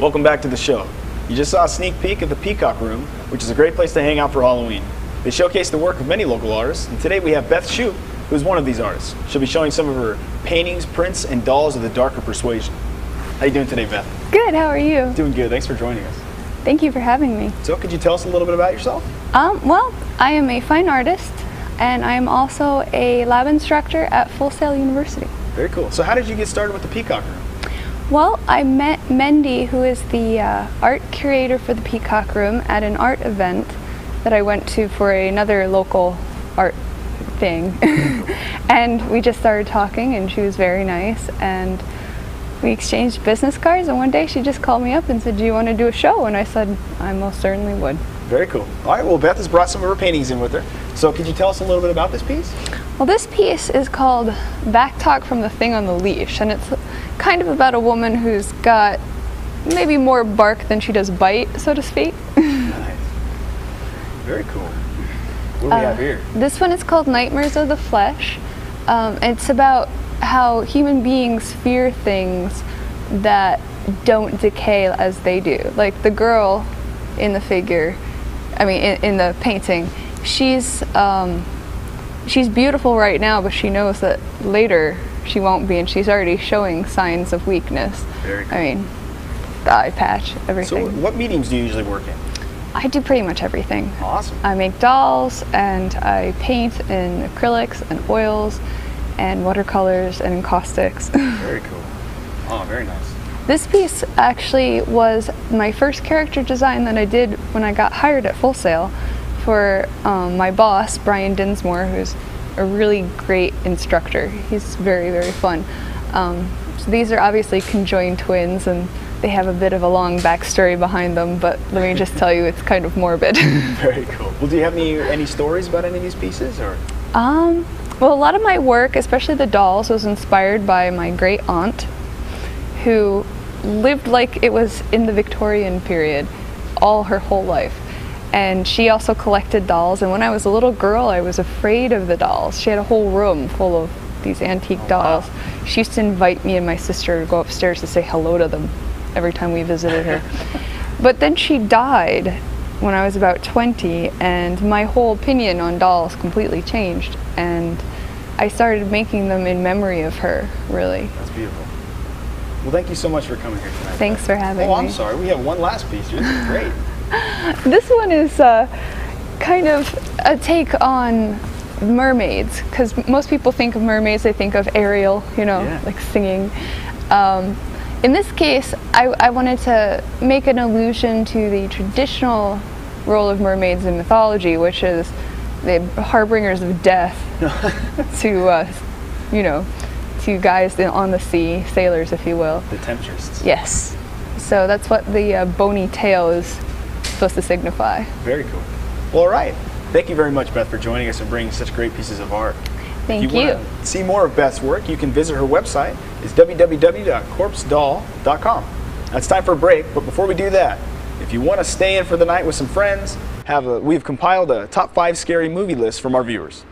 welcome back to the show. You just saw a sneak peek of the Peacock Room, which is a great place to hang out for Halloween. They showcase the work of many local artists, and today we have Beth Shupe, who is one of these artists. She'll be showing some of her paintings, prints, and dolls of the darker persuasion. How you doing today, Beth? Good, how are you? Doing good, thanks for joining us. Thank you for having me. So could you tell us a little bit about yourself? Well, I am a fine artist, and I am also a lab instructor at Full Sail University. Very cool. So how did you get started with the Peacock Room? Well, I met Mendy, who is the art curator for the Peacock Room, at an art event that I went to for another local art thing. And we just started talking, and she was very nice, and we exchanged business cards, and one day she just called me up and said, "Do you want to do a show?" And I said, "I most certainly would." Very cool. All right, well, Beth has brought some of her paintings in with her. So could you tell us a little bit about this piece? Well, this piece is called Back Talk from the Thing on the Leash, and it's kind of about a woman who's got maybe more bark than she does bite, so to speak. Nice. Very cool. What do we have here? This one is called Nightmares of the Flesh. It's about how human beings fear things that don't decay as they do. Like the girl in the figure, in the painting, she's beautiful right now, but she knows that later she won't be, and she's already showing signs of weakness. Very cool. The eye patch, everything. So what mediums do you usually work in? I do pretty much everything. Awesome. I make dolls, and I paint in acrylics and oils and watercolors and encaustics. Very cool. Oh, very nice. This piece actually was my first character design that I did when I got hired at Full Sail for my boss, Brian Dinsmore, who's a really great instructor. He's very, very fun. So these are obviously conjoined twins, and they have a bit of a long backstory behind them, but let me just tell you, it's kind of morbid. Very cool. Well, do you have any stories about any of these pieces, or? Well, a lot of my work, especially the dolls, was inspired by my great aunt, who lived like it was in the Victorian period all her whole life. And she also collected dolls, and when I was a little girl, I was afraid of the dolls. She had a whole room full of these antique dolls. Wow. She used to invite me and my sister to go upstairs to say hello to them every time we visited her. But then she died when I was about 20, and my whole opinion on dolls completely changed, and I started making them in memory of her, really. That's beautiful. Well, thank you so much for coming here tonight. Thanks for having me. Oh, I'm sorry. We have one last piece here. This is great. This one is kind of a take on mermaids, because most people think of mermaids, they think of Ariel, like singing. In this case, I wanted to make an allusion to the traditional role of mermaids in mythology, which is the harbingers of death to guys on the sea, sailors, if you will. The temptresses. Yes. So that's what the bony tail is supposed to signify. Very cool. Well, all right. Thank you very much, Beth, for joining us and bringing such great pieces of art. Thank you. If you want to see more of Beth's work, you can visit her website. It's www.corpsedoll.com. Now it's time for a break, but before we do that, if you want to stay in for the night with some friends, we've compiled a top 5 scary movie list from our viewers.